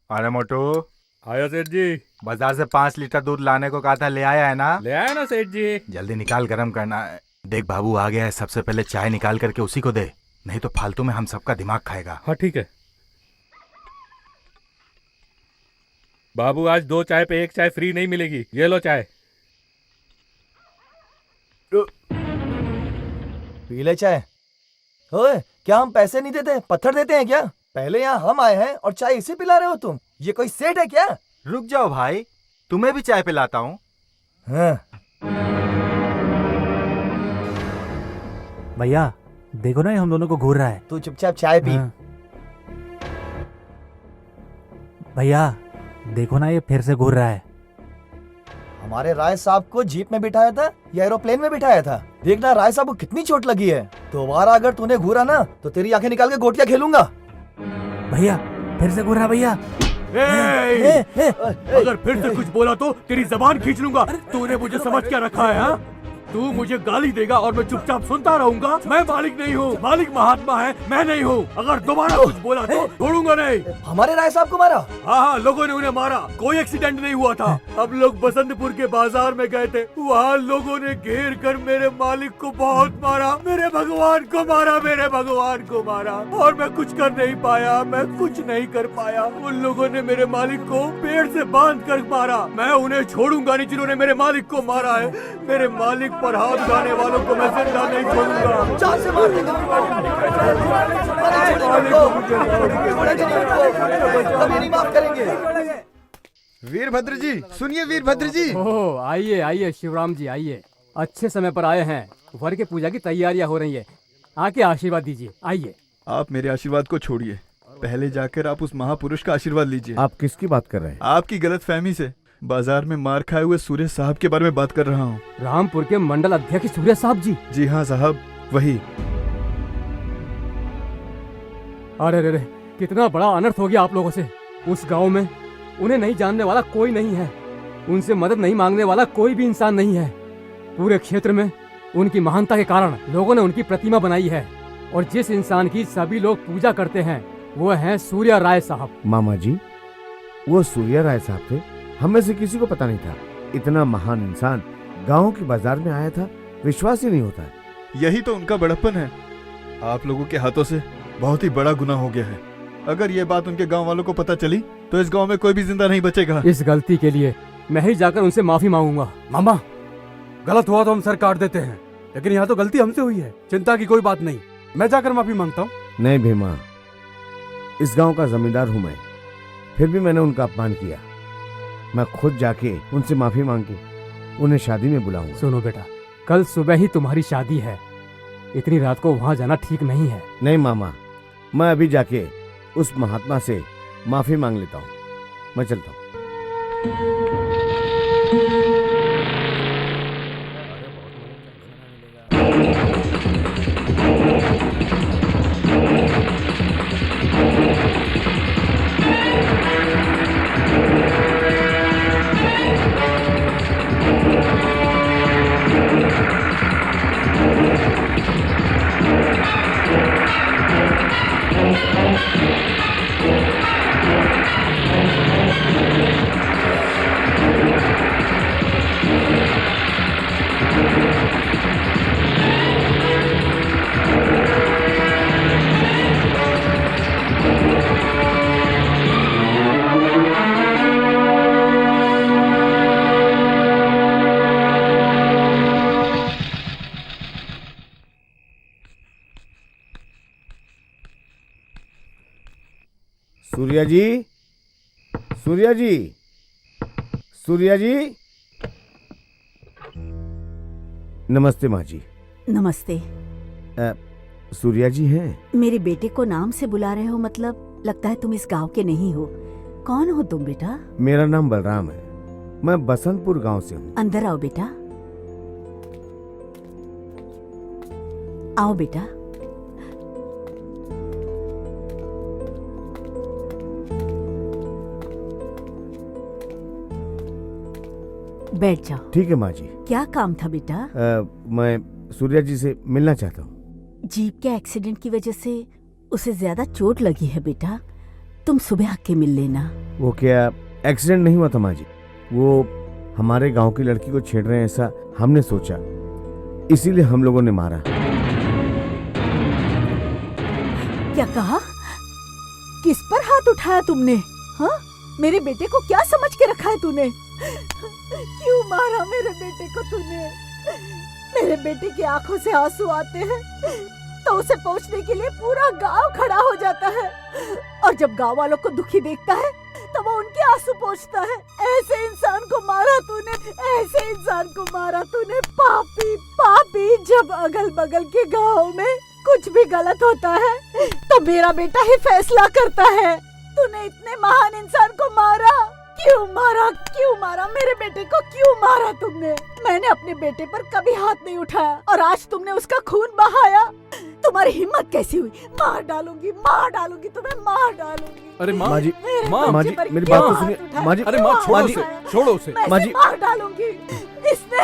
अरे मोटू, आया सेठ जी। बाजार से 5 लीटर दूध लाने को कहा था, ले आया है ना? ले आया ना सेठ जी। जल्दी निकाल, गरम करना है। देख बाबू आ गया है, सबसे पहले चाय निकाल करके उसी को दे, नहीं तो फालतू में हम सबका दिमाग खाएगा। हाँ ठीक है बाबू, आज 2 चाय पे 1 चाय फ्री नहीं मिलेगी। ये लो चाय। पी ले चाय। ओए, क्या हम पैसे नहीं देते, पत्थर देते हैं क्या? पहले यहाँ हम आए हैं और चाय इसे पिला रहे हो तुम? ये कोई सेठ है क्या? रुक जाओ भाई, तुम्हें भी चाय पिलाता हूँ। हाँ। भैया देखो ना, ये हम दोनों को घूर रहा है। तू चुपचाप चाय पी। हाँ। भैया देखो ना, ये फिर से घूर रहा है। हमारे राय साहब को जीप में बिठाया था या एरोप्लेन में बिठाया था? देखना राय साहब को कितनी चोट लगी है। दोबारा अगर तूने घूरा ना तो तेरी आंखें निकाल के गोटियां खेलूंगा। भैया फिर से घूर रहा है भैया। अगर फिर से कुछ बोला तो तेरी जबान खींच लूंगा। तूने मुझे समझ क्या रखा है? हाँ, तू मुझे गाली देगा और मैं चुपचाप सुनता रहूंगा? मैं मालिक नहीं हूँ, मालिक महात्मा है, मैं नहीं हूँ। अगर दोबारा कुछ बोला तो छोड़ूंगा नहीं। हमारे राय साहब को मारा? हाँ, लोगों ने उन्हें मारा। कोई एक्सीडेंट नहीं हुआ था। हम लोग बसंतपुर के बाजार में गए थे, वहाँ लोगों ने घेर कर मेरे मालिक को बहुत मारा। मेरे भगवान को मारा, मेरे भगवान को मारा, और मैं कुछ कर नहीं पाया। मैं कुछ नहीं कर पाया। उन लोगों ने मेरे मालिक को पेड़ से बांध कर मारा। मैं उन्हें छोड़ूंगा नहीं जिन्होंने मेरे मालिक को मारा है। मेरे मालिक पर हाथ उठाने वालों को मैं जिंदा नहीं छोड़ूंगा। जान से मार देंगे। कभी नहीं माफ करेंगे। वीरभद्र जी सुनिए, वीरभद्र जी। ओह, आइए आइए शिवराम जी, आइए। अच्छे समय पर आए हैं। वर के पूजा की तैयारियां हो रही है, आके आशीर्वाद दीजिए। आइए। आप मेरे आशीर्वाद को छोड़िए, पहले जाकर आप उस महापुरुष का आशीर्वाद लीजिए। आप किसकी बात कर रहे हैं? आपकी गलतफहमी से बाजार में मार खाए हुए सूर्य साहब के बारे में बात कर रहा हूँ। रामपुर के मंडल अध्यक्ष सूर्य साहब जी? जी हाँ साहब, वही। अरे रे रे, कितना बड़ा अनर्थ हो गया आप लोगों से। उस गांव में उन्हें नहीं जानने वाला कोई नहीं है, उनसे मदद नहीं मांगने वाला कोई भी इंसान नहीं है। पूरे क्षेत्र में उनकी महानता के कारण लोगों ने उनकी प्रतिमा बनाई है, और जिस इंसान की सभी लोग पूजा करते हैं वो है सूर्य राय साहब। मामा जी, वो सूर्य राय साहब थे? हम में से किसी को पता नहीं था इतना महान इंसान गांव के बाजार में आया था। विश्वास ही नहीं होता है। यही तो उनका बड़प्पन है। आप लोगों के हाथों से बहुत ही बड़ा गुनाह हो गया है। अगर ये बात उनके गांव वालों को पता चली तो इस गांव में कोई भी जिंदा नहीं बचेगा। इस गलती के लिए मैं ही जाकर उनसे माफी मांगूंगा। मामा, गलत हुआ तो हम सर काट देते हैं, लेकिन यहाँ तो गलती हमसे हुई है। चिंता की कोई बात नहीं, मैं जाकर माफी मांगता हूँ। नहीं भीमा, इस गांव का जमींदार हूँ मैं, फिर भी मैंने उनका अपमान किया। मैं खुद जाके उनसे माफी मांग के उन्हें शादी में बुलाऊंगा। सुनो बेटा, कल सुबह ही तुम्हारी शादी है, इतनी रात को वहाँ जाना ठीक नहीं है। नहीं मामा, मैं अभी जाके उस महात्मा से माफी मांग लेता हूँ। मैं चलता हूँ। सूर्या जी, सूर्या जी, सूर्या जी। नमस्ते माँ जी। नमस्ते। सूर्या जी हैं? मेरे बेटे को नाम से बुला रहे हो? मतलब लगता है तुम इस गांव के नहीं हो। कौन हो तुम बेटा? मेरा नाम बलराम है, मैं बसंतपुर गांव से हूँ। अंदर आओ बेटा, आओ बेटा। बैठ जाओ। ठीक है माँ जी। क्या काम था बेटा? मैं सूर्या जी से मिलना चाहता हूँ। जीप के एक्सीडेंट की वजह से उसे ज्यादा चोट लगी है बेटा, तुम सुबह आके मिल लेना। वो क्या एक्सीडेंट नहीं हुआ था माँ जी, वो हमारे गांव की लड़की को छेड़ रहे हैं ऐसा हमने सोचा, इसीलिए हम लोगों ने मारा। क्या कहा? किस पर हाथ उठाया तुमने? हाँ, मेरे बेटे को क्या समझ के रखा है तूने? क्यों मारा मेरे बेटे को तूने? मेरे बेटे की आंखों से आंसू आते हैं तो उसे पहुंचने के लिए पूरा गांव खड़ा हो जाता है, और जब गांव वालों को दुखी देखता है तो वो उनके आंसू पोंछता है। ऐसे इंसान को मारा तूने, ऐसे इंसान को मारा तूने, पापी पापी। जब अगल बगल के गांव में कुछ भी गलत होता है तो मेरा बेटा ही फैसला करता है। तूने इतने महान इंसान को मारा, क्यों मारा? क्यों मारा मेरे बेटे को? क्यों मारा तुमने? मैंने अपने बेटे पर कभी हाथ नहीं उठाया और आज तुमने उसका खून बहाया। तुम्हारी हिम्मत कैसी हुई? मार डालूंगी, मार डालूंगी, तुम्हें मार डालूंगी। अरे माँ, माँ जी, मेरे माँ, माँ जी, बच्चे पर मेरी क्यों बात तो हाथ सुनिए। उठाया? माँ जी, अरे माँ, क्यों छोड़ो हाथ उसे, उठाया? छोड़ो उसे। मैं माँ इसे जी। मार डालूंगी। इसने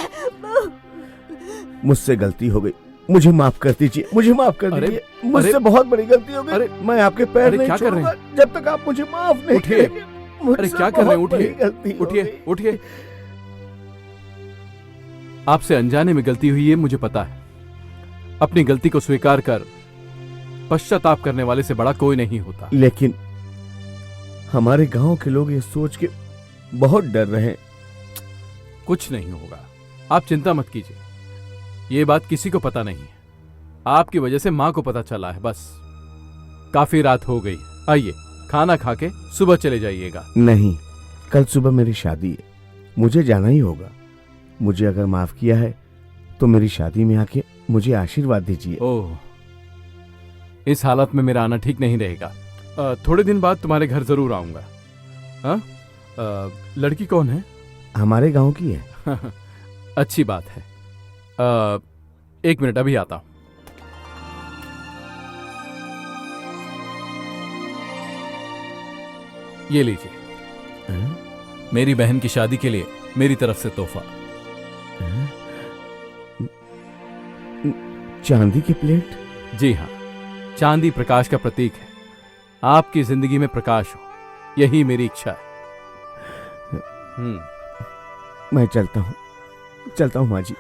मुझसे गलती हो गई, मुझे माफ कर दीजिए, मुझे माफ कर अरे, दीजिए। मुझसे अरे, बहुत बड़ी गलती हो गई। अरे, मैं आपके पैर अरे, नहीं क्या कर रहे छूऊंगा जब तक आप मुझे माफ नहीं उठिए। करेंगे। मुझसे अरे क्या कर रहे हैं? बहुत बड़ी उठिए, गलती हो उठिए, गई। उठिए। आपसे अनजाने में गलती हुई है, मुझे पता है। अपनी गलती को स्वीकार कर पश्चाताप करने वाले से बड़ा कोई नहीं होता। लेकिन हमारे गांव के लोग ये सोच के बहुत डर रहे हैं। कुछ नहीं होगा, आप चिंता मत कीजिए। ये बात किसी को पता नहीं है, आपकी वजह से माँ को पता चला है बस। काफी रात हो गई, आइए खाना खा के सुबह चले जाइएगा। नहीं, कल सुबह मेरी शादी है, मुझे जाना ही होगा। मुझे अगर माफ किया है तो मेरी शादी में आके मुझे आशीर्वाद दीजिए। ओह, इस हालत में मेरा आना ठीक नहीं रहेगा। थोड़े दिन बाद तुम्हारे घर जरूर आऊंगा। हाँ? लड़की कौन है? हमारे गांव की है। अच्छी बात है। 1 मिनट, अभी आता हूं। ये लीजिए, मेरी बहन की शादी के लिए मेरी तरफ से तोहफा। चांदी की प्लेट? जी हाँ, चांदी प्रकाश का प्रतीक है। आपकी जिंदगी में प्रकाश हो, यही मेरी इच्छा है। मैं चलता हूँ माँ जी।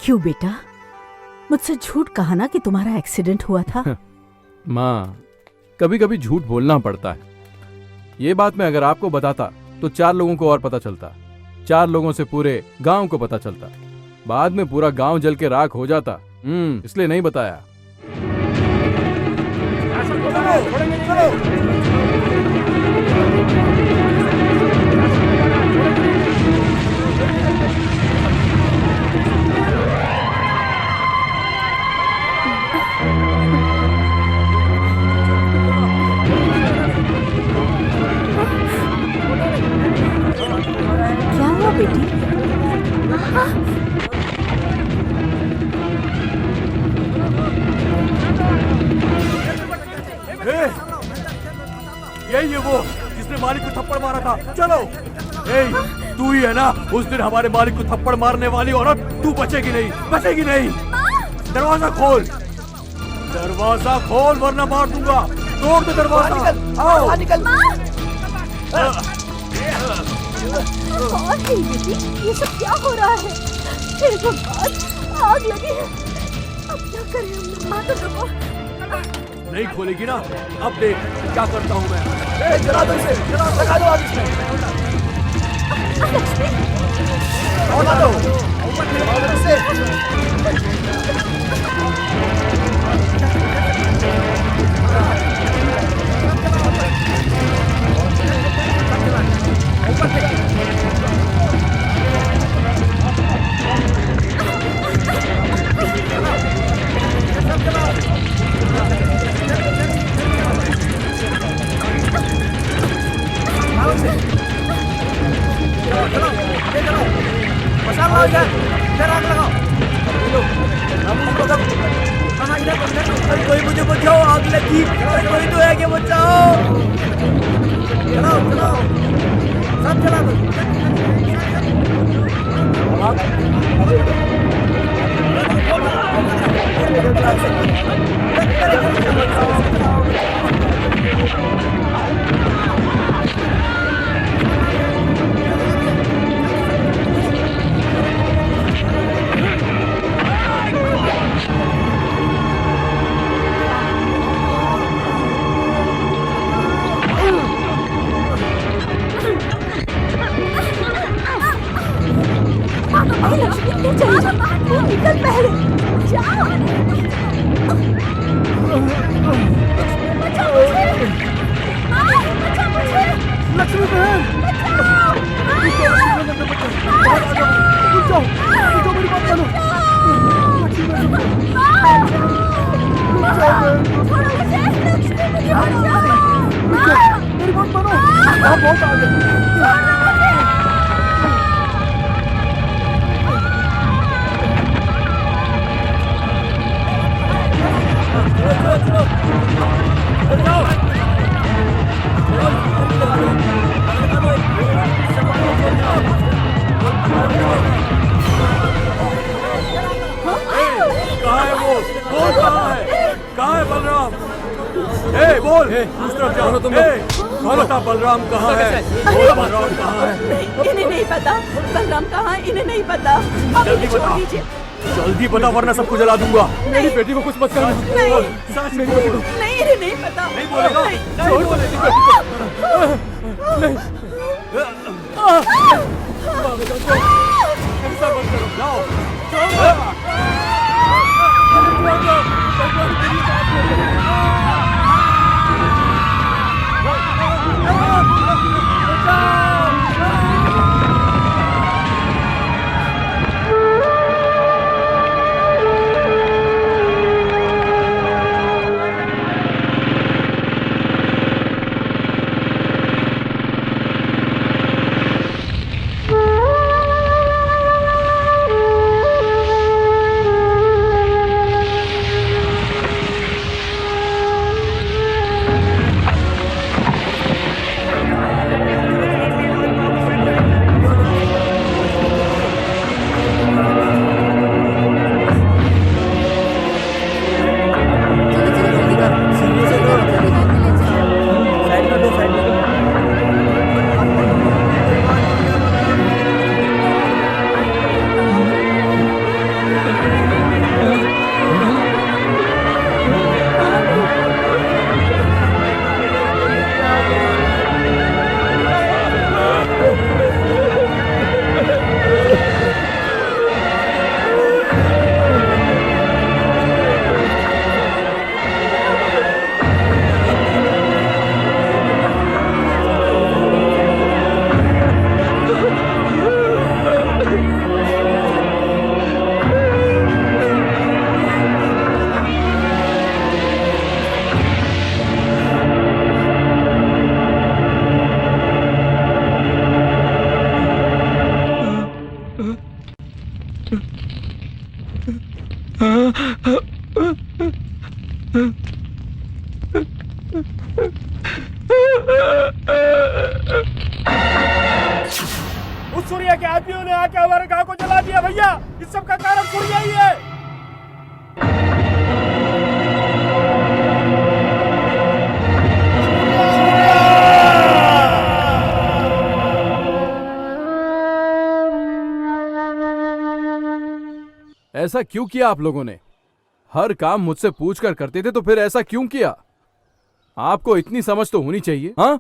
क्यों बेटा, मुझसे झूठ कहा ना कि तुम्हारा एक्सीडेंट हुआ था। माँ, कभी कभी झूठ बोलना पड़ता है। ये बात मैं अगर आपको बताता तो 4 लोगों को और पता चलता, 4 लोगों से पूरे गांव को पता चलता, बाद में पूरा गांव जल के राख हो जाता। इसलिए नहीं बताया। क्या हुआ बेटी? यही है वो जिसने मालिक को थप्पड़ मारा था। चलो। तू ही है ना उस दिन हमारे मालिक को थप्पड़ मारने वाली औरत? तू बचेगी नहीं, बचेगी नहीं। दरवाजा खोल, दरवाजा खोल वरना मार दूंगा। तोड़ दे दरवाजा। आओ निकल। कौन थी बेटी? ये सब क्या हो रहा है? हे भगवान, आग लगी है। अब क्या करें हम? माँ तो रुको। नहीं खोलेगी ना? अब देख क्या करता हूँ मैं। जला दो इसे, लगा दो आग इसमें। लक्ष्मी, लगा दो इसे। कोई मुझे बचाओ, आग लगी। कोई तो है कि बचाओ। चलाओ चलाओ, सब चला दो। लक्ष्मी तू चली जा, तू निकल पहले। जाओ। बचाओ मुझे। बचाओ मुझे। लक्ष्मी बहन मेरी बात मानो। मेरी बात मानो, आप बहुत आगे। कहाँ है वो? बोल कहाँ है? कहाँ है बलराम? ए बोल, उस तरफ जाओ तुम लोग। बता बलराम कहाँ है? बोल बलराम कहाँ है? इन्हें नहीं पता बलराम कहाँ है, इन्हें नहीं पता। अब जल्दी इन्हें छोड़ बता। दीजिए। जल्दी बता वरना सबको जला दूंगा। मेरी बेटी को कुछ मत करना। बोल, सच बोल। नहीं इन्हें नहीं पता। नहीं बोलेगा? छोड़ दो मेरी बेटी को। नहीं। ऐसा मत करो, जाओ। उस सूर्या के आदमियों ने आके हमारे गांव को जला दिया भैया। इस सब का कारण सूर्या ही है। ऐसा क्यों किया आप लोगों ने? हर काम मुझसे पूछकर करते थे तो फिर ऐसा क्यों किया? आपको इतनी समझ तो होनी चाहिए। हाँ,